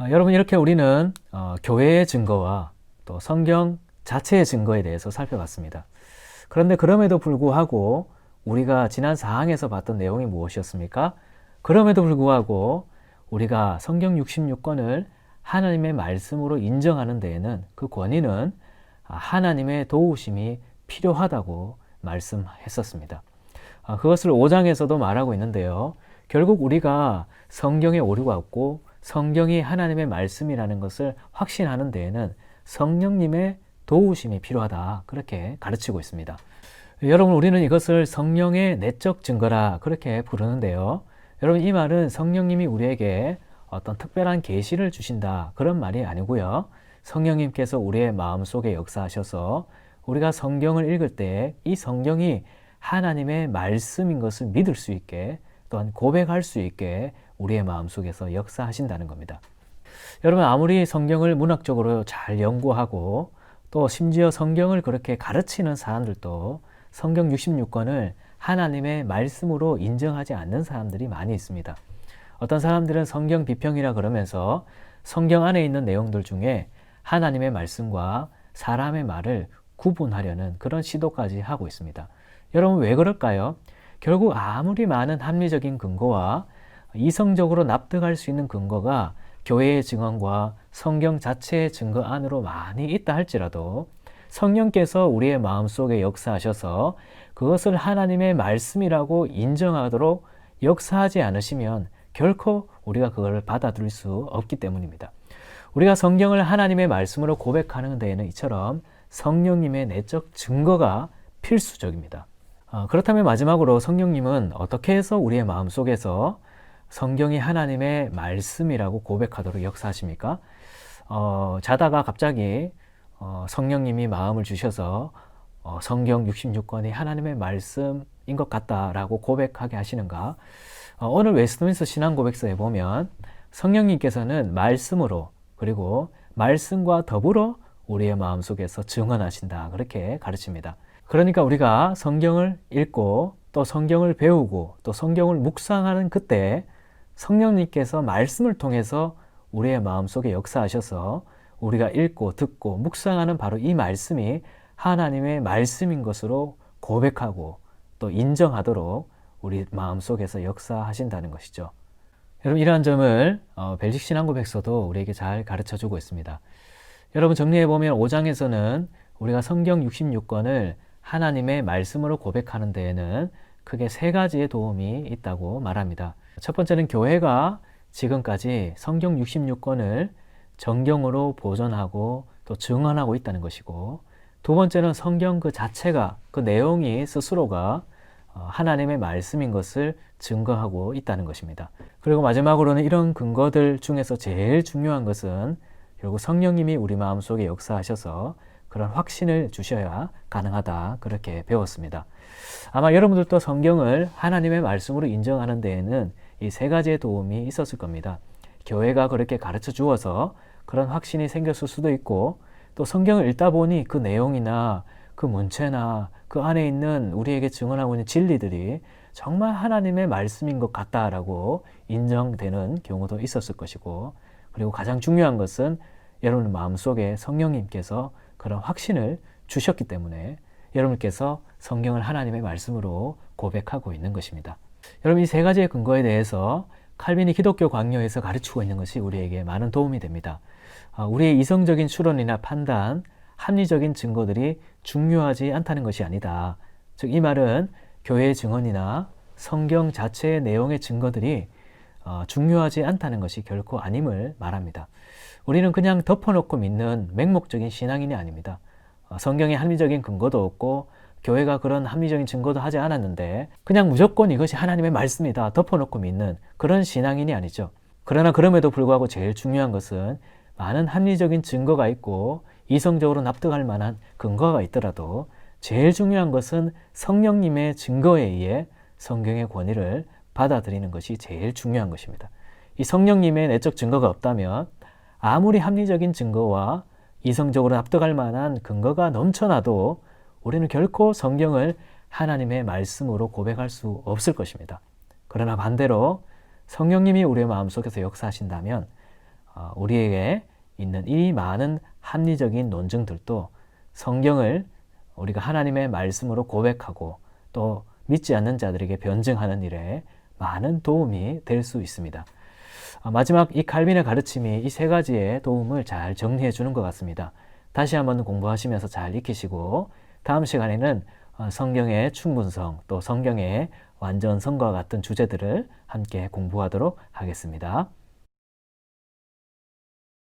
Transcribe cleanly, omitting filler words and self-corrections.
여러분 이렇게 우리는 교회의 증거와 또 성경 자체의 증거에 대해서 살펴봤습니다. 그런데 그럼에도 불구하고 우리가 지난 사항에서 봤던 내용이 무엇이었습니까? 그럼에도 불구하고 우리가 성경 66권을 하나님의 말씀으로 인정하는 데에는 그 권위는 하나님의 도우심이 필요하다고 말씀했었습니다. 그것을 5장에서도 말하고 있는데요. 결국 우리가 성경에 오류가 없고 성경이 하나님의 말씀이라는 것을 확신하는 데에는 성령님의 도우심이 필요하다, 그렇게 가르치고 있습니다. 여러분, 우리는 이것을 성령의 내적 증거라 그렇게 부르는데요. 여러분, 이 말은 성령님이 우리에게 어떤 특별한 계시를 주신다, 그런 말이 아니고요. 성령님께서 우리의 마음속에 역사하셔서 우리가 성경을 읽을 때 이 성경이 하나님의 말씀인 것을 믿을 수 있게, 또한 고백할 수 있게 우리의 마음속에서 역사하신다는 겁니다. 여러분, 아무리 성경을 문학적으로 잘 연구하고 또 심지어 성경을 그렇게 가르치는 사람들도 성경 66권을 하나님의 말씀으로 인정하지 않는 사람들이 많이 있습니다. 어떤 사람들은 성경 비평이라 그러면서 성경 안에 있는 내용들 중에 하나님의 말씀과 사람의 말을 구분하려는 그런 시도까지 하고 있습니다. 여러분, 왜 그럴까요? 결국 아무리 많은 합리적인 근거와 이성적으로 납득할 수 있는 근거가 교회의 증언과 성경 자체의 증거 안으로 많이 있다 할지라도 성령께서 우리의 마음속에 역사하셔서 그것을 하나님의 말씀이라고 인정하도록 역사하지 않으시면 결코 우리가 그걸 받아들일 수 없기 때문입니다. 우리가 성경을 하나님의 말씀으로 고백하는 데에는 이처럼 성령님의 내적 증거가 필수적입니다. 그렇다면 마지막으로 성령님은 어떻게 해서 우리의 마음속에서 성경이 하나님의 말씀이라고 고백하도록 역사하십니까? 자다가 갑자기 성령님이 마음을 주셔서 성경 66권이 하나님의 말씀인 것 같다라고 고백하게 하시는가? 오늘 웨스트민스터 신앙고백서에 보면 성령님께서는 말씀으로, 그리고 말씀과 더불어 우리의 마음속에서 증언하신다, 그렇게 가르칩니다. 그러니까 우리가 성경을 읽고 또 성경을 배우고 또 성경을 묵상하는 그때 성령님께서 말씀을 통해서 우리의 마음속에 역사하셔서 우리가 읽고 듣고 묵상하는 바로 이 말씀이 하나님의 말씀인 것으로 고백하고 또 인정하도록 우리 마음속에서 역사하신다는 것이죠. 여러분, 이러한 점을 벨식 신앙고백서도 우리에게 잘 가르쳐주고 있습니다. 여러분, 정리해보면 5장에서는 우리가 성경 66권을 하나님의 말씀으로 고백하는 데에는 크게 세 가지의 도움이 있다고 말합니다. 첫 번째는 교회가 지금까지 성경 66권을 정경으로 보존하고 또 증언하고 있다는 것이고, 두 번째는 성경 그 자체가, 그 내용이 스스로가 하나님의 말씀인 것을 증거하고 있다는 것입니다. 그리고 마지막으로는 이런 근거들 중에서 제일 중요한 것은 결국 성령님이 우리 마음속에 역사하셔서 그런 확신을 주셔야 가능하다, 그렇게 배웠습니다. 아마 여러분들도 성경을 하나님의 말씀으로 인정하는 데에는 이 세 가지의 도움이 있었을 겁니다. 교회가 그렇게 가르쳐 주어서 그런 확신이 생겼을 수도 있고, 또 성경을 읽다 보니 그 내용이나 그 문체나 그 안에 있는 우리에게 증언하고 있는 진리들이 정말 하나님의 말씀인 것 같다라고 인정되는 경우도 있었을 것이고, 그리고 가장 중요한 것은 여러분 마음속에 성령님께서 그런 확신을 주셨기 때문에 여러분께서 성경을 하나님의 말씀으로 고백하고 있는 것입니다. 여러분, 이 세 가지의 근거에 대해서 칼빈이 기독교 강요에서 가르치고 있는 것이 우리에게 많은 도움이 됩니다. 우리의 이성적인 추론이나 판단, 합리적인 증거들이 중요하지 않다는 것이 아니다. 즉, 이 말은 교회의 증언이나 성경 자체의 내용의 증거들이 중요하지 않다는 것이 결코 아님을 말합니다. 우리는 그냥 덮어놓고 믿는 맹목적인 신앙인이 아닙니다. 성경에 합리적인 근거도 없고 교회가 그런 합리적인 증거도 하지 않았는데 그냥 무조건 이것이 하나님의 말씀이다 덮어놓고 믿는 그런 신앙인이 아니죠. 그러나 그럼에도 불구하고 제일 중요한 것은 많은 합리적인 증거가 있고 이성적으로 납득할 만한 근거가 있더라도 제일 중요한 것은 성령님의 증거에 의해 성경의 권위를 받아들이는 것이 제일 중요한 것입니다. 이 성령님의 내적 증거가 없다면 아무리 합리적인 증거와 이성적으로 납득할 만한 근거가 넘쳐나도 우리는 결코 성경을 하나님의 말씀으로 고백할 수 없을 것입니다. 그러나 반대로 성령님이 우리의 마음속에서 역사하신다면 우리에게 있는 이 많은 합리적인 논증들도 성경을 우리가 하나님의 말씀으로 고백하고 또 믿지 않는 자들에게 변증하는 일에 많은 도움이 될 수 있습니다. 마지막 이 칼빈의 가르침이 이 세 가지의 도움을 잘 정리해 주는 것 같습니다. 다시 한번 공부하시면서 잘 익히시고 다음 시간에는 성경의 충분성 또 성경의 완전성과 같은 주제들을 함께 공부하도록 하겠습니다.